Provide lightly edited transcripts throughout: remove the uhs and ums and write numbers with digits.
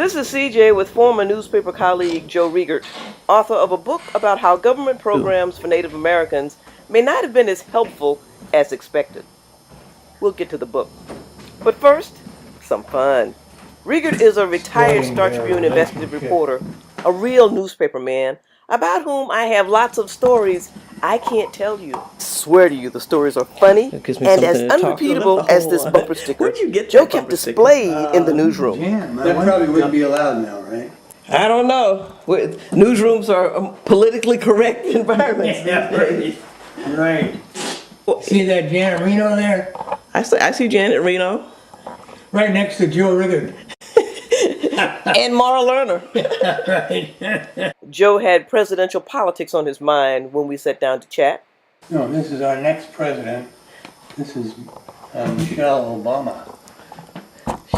This is CJ with former newspaper colleague Joe Rigert, author of a book about how government programs for Native Americans may not have been as helpful as expected. We'll get to the book. But first, some fun. Rigert is a retired StarTribune investigative reporter, a real newspaper man, about whom I have lots of stories I can't tell you. I swear to you, the stories are funny and as unrepeatable as this bumper sticker Joe kept displayed in the newsroom. That probably wouldn't be allowed now, right? I don't know. Newsrooms are politically correct environments. Yeah, right. See that Janet Reno there? I see Janet Reno. Right next to Joe Rigert. And Mara Lerner. Right. Joe had presidential politics on his mind when we sat down to chat. No, this is our next president. This is Michelle Obama.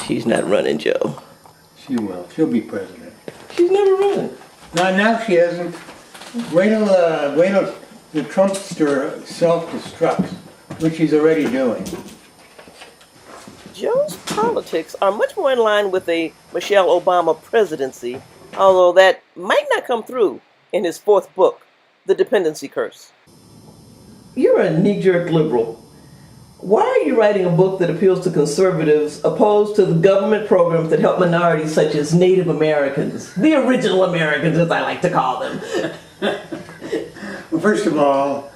She's not running, Joe. She will. She'll be president. She's never running. Not now she hasn't. Wait till the Trumpster self-destructs, which he's already doing. Joe's politics are much more in line with a Michelle Obama presidency, although that might not come through in his fourth book, The Dependency Curse. You're a knee-jerk liberal. Why are you writing a book that appeals to conservatives opposed to the government programs that help minorities such as Native Americans, the original Americans as I like to call them? Well, first of all,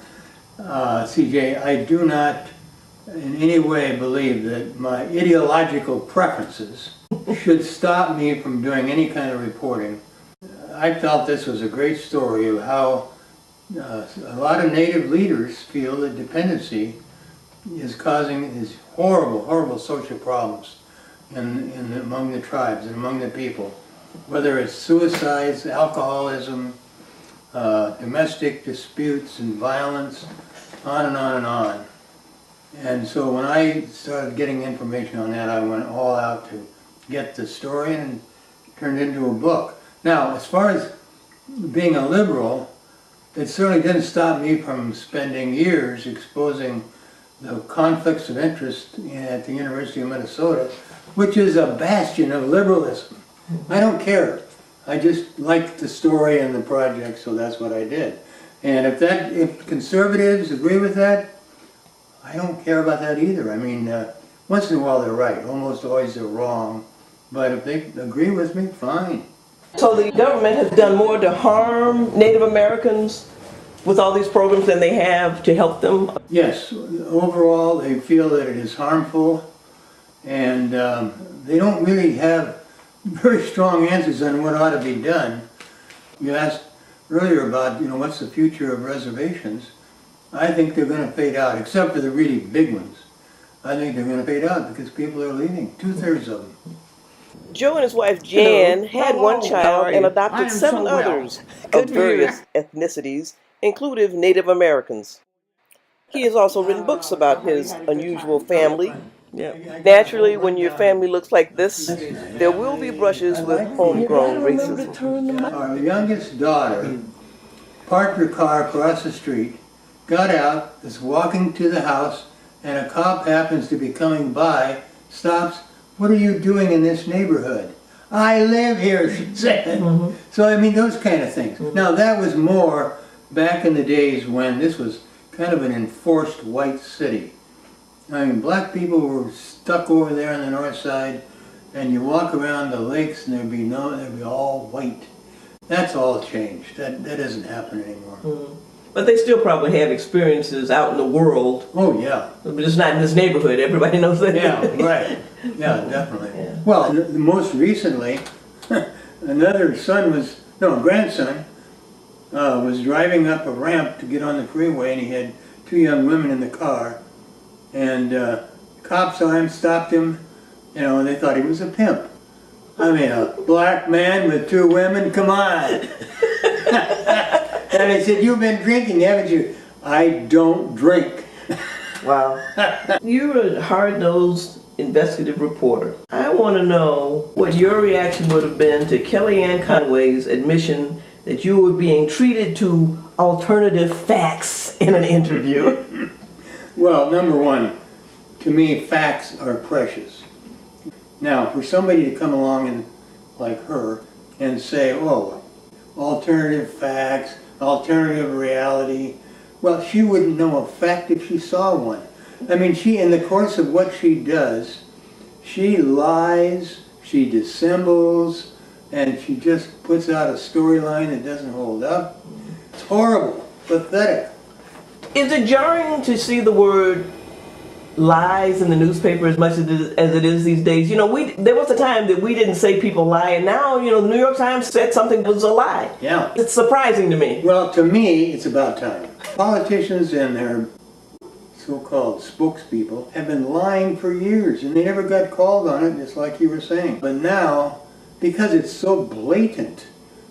CJ, I do not in any way believe that my ideological preferences should stop me from doing any kind of reporting. I felt this was a great story of how a lot of Native leaders feel that dependency is causing these horrible, horrible social problems among the tribes and among the people. Whether it's suicides, alcoholism, domestic disputes and violence, on and on and on. And so when I started getting information on that, I went all out to get the story and turned it into a book. Now, as far as being a liberal, it certainly didn't stop me from spending years exposing the conflicts of interest at the University of Minnesota, which is a bastion of liberalism. I don't care. I just liked the story and the project, so that's what I did. And if conservatives agree with that, I don't care about that either. I mean, once in a while they're right. Almost always they're wrong. But if they agree with me, fine. So the government has done more to harm Native Americans with all these programs than they have to help them? Yes. Overall, they feel that it is harmful. And they don't really have very strong answers on what ought to be done. You asked earlier about, what's the future of reservations. I think they're going to fade out, except for the really big ones. I think they're going to fade out because people are leaving, 2/3 of them. Joe and his wife Jan had one child and adopted seven others of various ethnicities, including Native Americans. He has also written books about his unusual family. Naturally, when your family looks like this, there will be brushes with homegrown racism. Our youngest daughter parked her car across the street, got out, is walking to the house, and a cop happens to be coming by, stops. "What are you doing in this neighborhood?" "I live here," she said. So, I mean, those kind of things. Now, that was more back in the days when this was kind of an enforced white city. I mean, black people were stuck over there on the north side, and you walk around the lakes and there'd be all white. That's all changed. That doesn't happen anymore. But they still probably have experiences out in the world. Oh, yeah. But it's not in this neighborhood. Everybody knows that. Yeah, right. Yeah, definitely. Yeah. Well, most recently, another grandson was driving up a ramp to get on the freeway, and he had two young women in the car. And cops saw him, stopped him, and they thought he was a pimp. I mean, a black man with two women, come on. And they said, "You've been drinking, haven't you?" "I don't drink." Wow. You're a hard-nosed investigative reporter. I want to know what your reaction would have been to Kellyanne Conway's admission that you were being treated to alternative facts in an interview. Well, number one, to me, facts are precious. Now, for somebody to come along and like her and say, oh, alternative facts, alternative reality. Well, she wouldn't know a fact if she saw one. I mean, in the course of what she does, she lies, she dissembles, and she just puts out a storyline that doesn't hold up. It's horrible, pathetic. Is it jarring to see the word lies in the newspaper as much as it is these days? You know, there was a time that we didn't say people lie, and now, you know, the New York Times said something was a lie. Yeah. It's surprising to me. Well, to me, it's about time. Politicians and their so-called spokespeople have been lying for years, and they never got called on it, just like you were saying. But now, because it's so blatant,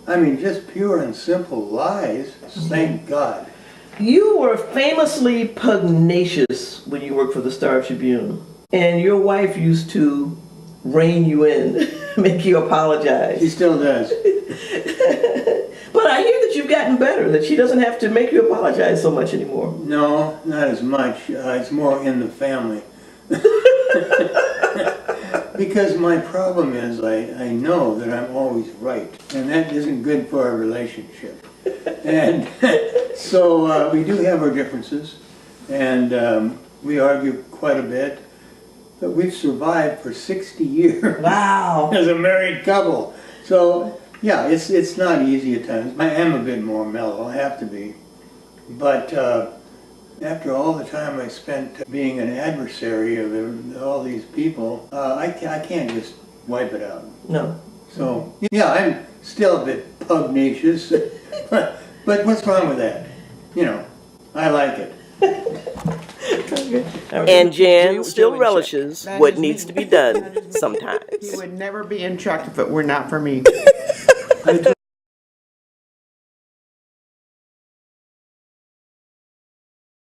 I mean, just pure and simple lies, thank God. You were famously pugnacious when you worked for the StarTribune, and your wife used to rein you in, make you apologize. She still does. But I hear that you've gotten better, that she doesn't have to make you apologize so much anymore. No, not as much. It's more in the family. Because my problem is I know that I'm always right, and that isn't good for our relationship. And so we do have our differences, and we argue quite a bit, but we've survived for 60 years. Wow. As a married couple. So yeah, it's not easy at times. I am a bit more mellow, I have to be. But after all the time I spent being an adversary of all these people, I can't just wipe it out. No. So yeah, I'm still a bit pugnacious, but what's wrong with that? You know, I like it. And Jan still Joe relishes That what is needs me. to be done That is me. sometimes. He would never be in check if it were not for me. I